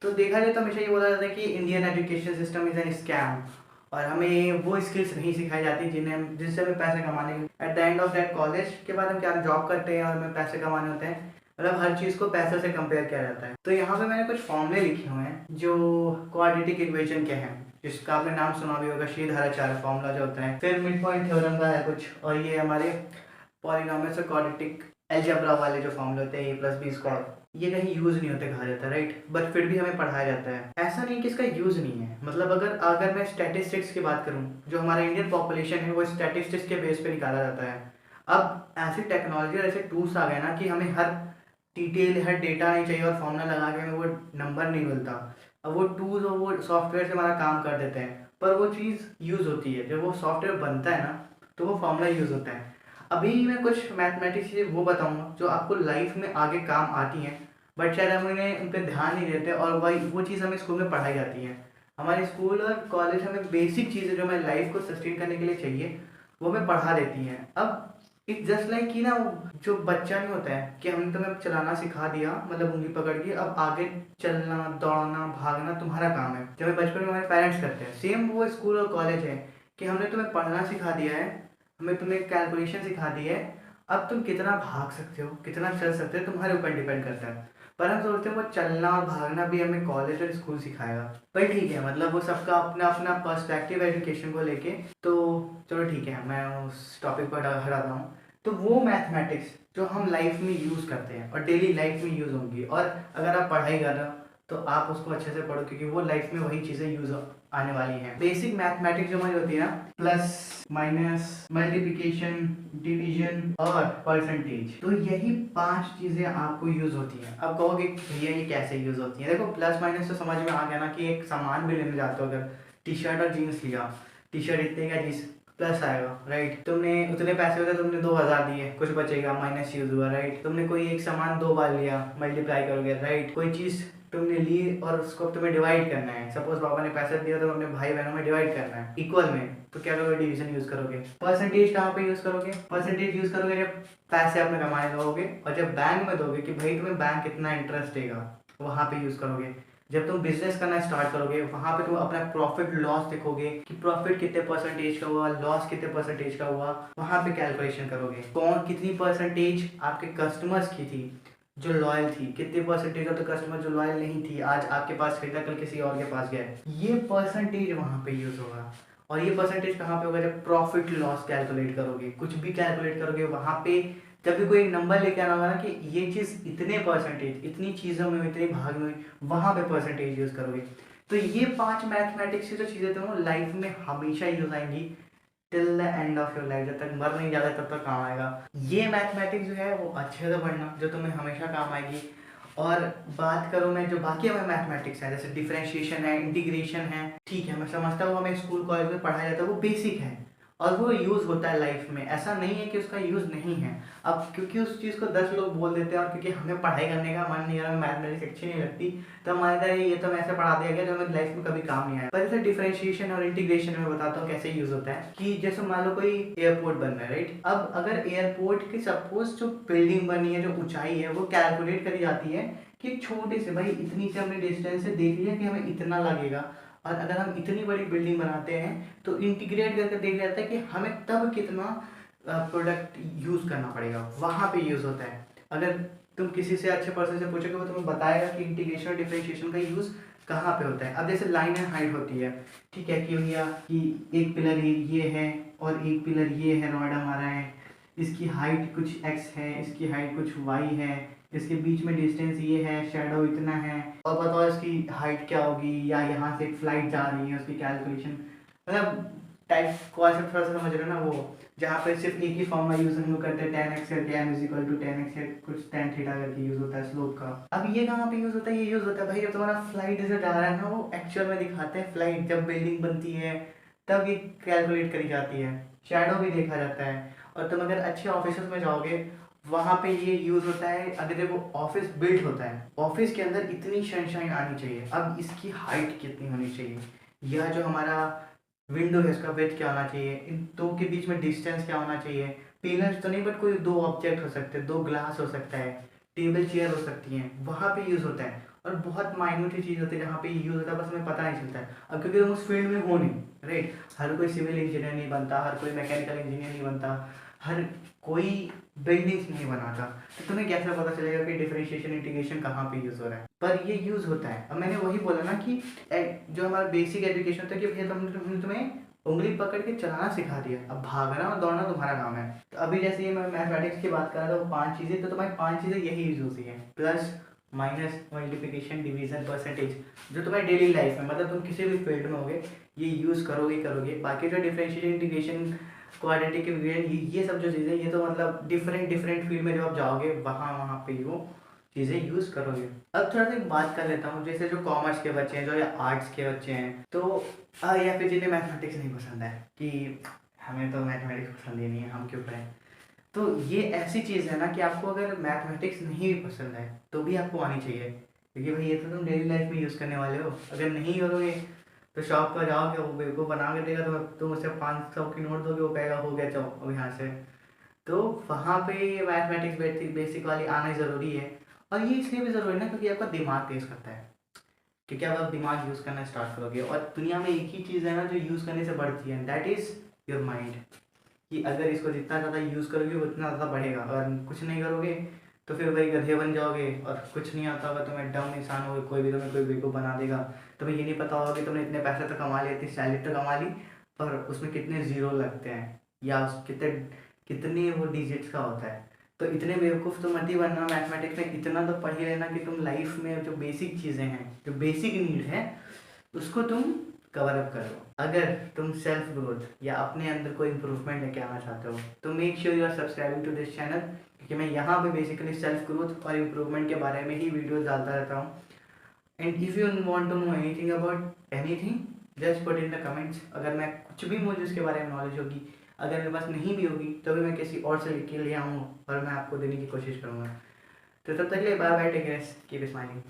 तो देखा जाए तो हमेशा ये बोला जाता है कि Indian education system is an scam, और हमें वो स्किल्स नहीं सिखाई जाती जिससे हमें पैसे कमाने at the end of that college के बाद हम क्या जॉब करते हैं और हमें पैसे कमाने होते हैं। मतलब हर चीज़ को पैसों से कंपेयर किया जाता है। तो यहाँ पे मैंने कुछ फॉर्मूले लिखे हुए हैं जो क्वाड्रेटिक इक्वेशन के हैं, जिसका आपने नाम सुना भी होगा, श्रीधराचार्य फॉर्मूला जो होता है, फिर मिड पॉइंट थ्योरम का है कुछ, और ये हमारे पॉलिनॉमियल्स और क्वाड्रेटिक अलजेब्रा वाले जो फॉर्मूले होते हैं a+b², ये कहीं यूज नहीं होते कहा जाता है, राइट, बट फिर भी हमें पढ़ाया जाता है। ऐसा नहीं कि इसका यूज नहीं है। मतलब अगर अगर मैं स्टैटिस्टिक्स की बात करूं, जो हमारा इंडियन पॉपुलेशन है वो स्टैटिस्टिक्स के बेस पे निकाला जाता है। अब ऐसी टेक्नोलॉजी और ऐसे टूल्स आ गए ना कि हमें हर डिटेल हर डेटा नहीं चाहिए और फॉर्मूला लगा के हमें वो नंबर नहीं मिलता। अब वो टूल्स और वो सॉफ्टवेयर से हमारा काम कर देते हैं, पर वो चीज़ यूज़ होती है। जब वो सॉफ्टवेयर बनता है ना तो वो फॉर्मूला यूज़ होता है। अभी मैं कुछ मैथमेटिक्स चीज़ें वो बताऊंगा जो आपको लाइफ में आगे काम आती हैं, बट शायद हम उन्हें उन पर ध्यान नहीं देते, और वही वो चीज़ हमें स्कूल में पढ़ाई जाती है। हमारे स्कूल और कॉलेज हमें बेसिक चीज़ें जो हमें लाइफ को सस्टेन करने के लिए चाहिए वो हमें पढ़ा देती हैं। अब इट जस्ट लाइक कि ना, वो जो बच्चा नहीं होता है कि हमने तुम्हें चलाना सिखा दिया, मतलब उंगली पकड़ के, अब आगे चलना दौड़ना भागना तुम्हारा काम है, जो हमें बचपन में हमारे पेरेंट्स करते हैं। सेम वो स्कूल और कॉलेज है कि हमने तुम्हें पढ़ना सिखा दिया है, हमें तुम्हें कैलकुलेशन सिखा दी है, अब तुम कितना भाग सकते हो कितना चल सकते हो तुम्हारे ऊपर डिपेंड करता है। पर हम सोचते हैं वो चलना और भागना भी हमें कॉलेज और स्कूल सिखाएगा। पर ठीक है, मतलब वो सबका अपना अपना पर्सपेक्टिव एजुकेशन को लेके। तो चलो ठीक है, मैं उस टॉपिक पर हटाता हूँ। तो वो मैथमेटिक्स जो हम लाइफ में यूज़ करते हैं और डेली लाइफ में यूज़ होंगी, और अगर आप पढ़ाई कर रहे हो तो आप उसको अच्छे से पढ़ो, क्योंकि वो लाइफ में वही चीज़ें यूज़ आने वाली हैं। बेसिक मैथमेटिक्स जो हमारी होती है ना, प्लस माइनस मल्टीप्लिकेशन डिवीजन और परसेंटेज, तो यही 5 चीज़ें आपको यूज़ होती हैं। अब कहोगे भैया ये कैसे यूज़ होती हैं? देखो, प्लस माइनस तो समझ में आ गया ना, कि एक सामान भी लेने जाते हो, अगर टी शर्ट और जीन्स लिया, टी शर्ट इतने का जीन्स प्लस आएगा, राइट। तुमने उतने पैसे होते तुमने 2000 दिए, कुछ बचेगा, माइनस यूज हुआ, राइट। तुमने कोई एक सामान 2 बार लिया, मल्टीप्लाई करोगे, राइट। कोई चीज़ तुमने ली और उसको तुम्हें डिवाइड करना है, सपोज पापा ने पैसा दिया तो अपने भाई बहनों में डिवाइड करना है इक्वल में, तो क्या करोगे? डिवीजन यूज करोगे। परसेंटेज कहाँ पे यूज करोगे? परसेंटेज यूज करोगे जब पैसे अपने कमाने दोगे, और जब बैंक में दोगे कि भाई तुम्हें बैंक कितना इंटरेस्ट देगा, वहां पे यूज करोगे। जब तुम बिजनेस करना स्टार्ट करोगे, वहां पे तुम अपना प्रॉफिट लॉस देखोगे कि प्रॉफिट कितने परसेंटेज का हुआ, लॉस कितने परसेंटेज का हुआ, वहां पे कैलकुलेशन करोगे। कौन कितनी परसेंटेज आपके कस्टमर्स की थी जो लॉयल थी, कितने परसेंटेज ऑफ द कस्टमर जो लॉयल नहीं थी, आज आपके पास खरीदा कल किसी और के पास गए, ये परसेंटेज वहां पे यूज होगा। और ये परसेंटेज कहाँ पे होगा? जब प्रॉफिट लॉस कैलकुलेट करोगे, कुछ भी कैलकुलेट करोगे, वहां पे जब भी कोई नंबर लेके आना होगा ना कि ये चीज़ इतने परसेंटेज, इतनी चीज़ों में, इतने भाग में, वहां पे परसेंटेज यूज करोगे। तो ये 5 मैथमेटिक्स की जो चीज़ें थे वो लाइफ में हमेशा यूज आएंगी, till the end of your life, जब तक मर नहीं जाता तब तक काम आएगा। ये मैथमेटिक्स जो है वो अच्छे से पढ़ना, जो तुम्हें हमेशा काम आएगी। और बात करूँ मैं, जो बाकी हमें मैथमेटिक्स है, जैसे डिफरेंशिएशन है, इंटीग्रेशन है, ठीक है, मैं समझता हूँ हमें स्कूल कॉलेज में पढ़ाया जाता है, वो बेसिक है और वो यूज़ होता है लाइफ में, ऐसा नहीं है कि उसका यूज़ नहीं है। अब क्योंकि उस चीज़ को 10 लोग बोल देते हैं और क्योंकि हमें पढ़ाई करने का मन नहीं है, हमें मैथमेटिक्स अच्छी नहीं लगती, तो हमारे तरह ये तो हमें ऐसे पढ़ा दिया गया जो हमें लाइफ में कभी काम नहीं आया। पर जैसे डिफरेंशिएशन और इंटीग्रेशन में बताता हूँ कैसे यूज़ होता है। कि जैसे मान लो कोई एयरपोर्ट बन रहा है, राइट। अब अगर एयरपोर्ट की सपोज जो बिल्डिंग बनी है, जो ऊंचाई है, वो कैलकुलेट करी जाती है कि छोटे से, भाई इतनी से हमने डिस्टेंस से देख लिया कि हमें इतना लगेगा, और अगर हम इतनी बड़ी बिल्डिंग बनाते हैं तो इंटीग्रेट करके देख जाता है कि हमें तब कितना प्रोडक्ट यूज़ करना पड़ेगा, वहाँ पे यूज़ होता है। अगर तुम किसी से अच्छे पर्सन से पूछोगे वो तुम्हें बताएगा कि इंटीग्रेशन और डिफरेंशिएशन का यूज़ कहाँ पे होता है। अब जैसे लाइन एंड हाइट होती है, ठीक है, कि भैया कि एक पिलर ये है और एक पिलर ये है, रॉड हमारा है, इसकी हाइट कुछ x है, इसकी हाइट कुछ y है, इसके बीच में डिस्टेंस ये है, शेडो इतना है, और बताओ इसकी हाइट क्या होगी, या यहाँ से एक फ्लाइट जा रही है उसकी कैलकुलेशन, मतलब टाइप कॉन्सेप्ट थोड़ा सा समझ रहे हो ना, वो जहाँ पे सिर्फ एक ही फॉर्मूला यूज हम लोग करते हैं, tan x करके m is equal to tan x या कुछ tan थीटा करके यूज होता है स्लोप का। अब ये कहाँ पे यूज होता है? ये यूज होता है भाई जब तुम्हारा फ्लाइट जैसे जा रहा है ना, वो एक्चुअल में दिखाते हैं फ्लाइट, जब बिल्डिंग बनती है तब ये कैलकुलेट करी जाती है, शेडो भी देखा जाता है। और तुम अगर अच्छे ऑफिस में जाओगे वहाँ पे ये यूज होता है। अगर देखो ऑफिस बिल्ड होता है, ऑफिस के अंदर इतनी सनशाइन आनी चाहिए, अब इसकी हाइट कितनी होनी चाहिए, यह जो हमारा विंडो है इसका विड्थ क्या होना चाहिए, इन दो के बीच में डिस्टेंस क्या होना चाहिए, पिलर्स तो नहीं बट कोई 2 ऑब्जेक्ट हो सकते हैं, 2 ग्लास हो सकता है, टेबल चेयर हो सकती हैं, वहाँ पे यूज होता है। और बहुत माइन्यूट चीज़ होती है जहाँ पे यूज़ होता है, बस हमें पता नहीं चलता है। अब क्योंकि तुम उस फील्ड में हो नहीं, राइट। हर कोई सिविल इंजीनियर नहीं बनता, हर कोई मैकेनिकल इंजीनियर नहीं बनता, हर कोई बिल्डिंग्स नहीं बनाता, तो तुम्हें कैसे पता चलेगा कि डिफरेंशिएशन इंटीग्रेशन कहाँ पे यूज़ हो रहा है। पर ये यूज़ होता है। अब मैंने वही बोला ना कि जो हमारा बेसिक एजुकेशन होता है कि भैया हमने तुम्हें उंगली पकड़ के चलाना सिखा दिया, अब भागना और दौड़ना तुम्हारा काम है। तो अभी जैसे ये मैं मैथमेटिक्स की बात कर रहा था, वो 5 चीज़ें, तो तुम्हारी 5 चीज़ें यही यूज होती हैं, plus minus multiplication division percentage, जो तुम्हारी डेली लाइफ में मतलब तुम किसी भी फील्ड में होगे ये यूज़ करोगे। बाकी जो डिफरेंशिएशन इंटीग्रेशन क्वाड्रेटिक इक्वेशन ये सब जो चीज़ें, ये तो मतलब डिफरेंट फील्ड में जब आप जाओगे वहाँ पे वो चीज़ें यूज़ करोगे। अब थोड़ा सा एक बात कर लेता हूँ, जैसे जो कॉमर्स के बच्चे हैं, जो या आर्ट्स के बच्चे हैं, तो या फिर जिन्हें मैथमेटिक्स नहीं पसंद है कि हमें तो मैथमेटिक्स पसंद ही नहीं है, हम क्यों पढ़ें। तो ये ऐसी चीज़ है ना कि आपको अगर मैथमेटिक्स नहीं भी पसंद है तो भी आपको आनी चाहिए, क्योंकि भाई ये तो तुम डेली लाइफ में यूज़ करने वाले हो। अगर नहीं करोगे तो शॉप पर जाओगे, वो बेवकूफ़ बना के देगा, तो तुम उसे 500 की नोट दोगे, वो कहेगा हो गया जाओ अब यहाँ से। तो वहाँ पे मैथमेटिक्स बेसिक वाली आना ज़रूरी है। और ये इसलिए भी ज़रूरी है ना क्योंकि आपका दिमाग तेज़ करता है, क्योंकि अब आप दिमाग यूज़ करना स्टार्ट करोगे, और दुनिया में एक ही चीज़ है ना जो यूज़ करने से बढ़ती है, दैट इज़ योर माइंड। कि अगर इसको जितना ज़्यादा यूज़ करोगे उतना ज़्यादा बढ़ेगा, अगर कुछ नहीं करोगे तो फिर वही गधे बन जाओगे, और कुछ नहीं आता होगा, तुम्हें डम इंसान होगे, कोई भी तुम्हें कोई बेवकूफ़ बना देगा। तुम्हें ये नहीं पता होगा कि तुमने इतने पैसे तो कमा लिए, इतनी सैलरी तो कमा ली, पर उसमें कितने ज़ीरो लगते हैं, या कितने कितने वो डिजिट्स का होता है। तो इतने बेवकूफ़ तो मत ही बनना, मैथमेटिक्स में इतना तो पढ़ ही लेना कि तुम लाइफ में जो बेसिक चीज़ें हैं, जो बेसिक नीड है, उसको तुम कवर अप करो। अगर तुम सेल्फ ग्रोथ या अपने अंदर कोई इंप्रूवमेंट लेके आना चाहते हो तो make sure you are subscribing to this channel, क्योंकि मैं यहाँ पे बेसिकली सेल्फ ग्रोथ और इम्प्रूवमेंट के बारे में ही वीडियोस डालता रहता हूँ। And if you want to know anything about anything just put in the comments. अगर मैं कुछ भी मुझे उसके बारे में नॉलेज होगी, अगर मेरे पास नहीं भी होगी, तो भी मैं किसी और से लेके ले आऊँगा और मैं आपको देने की कोशिश करूँगा। तो तब तक के लिए bye bye, take care, keep smiling.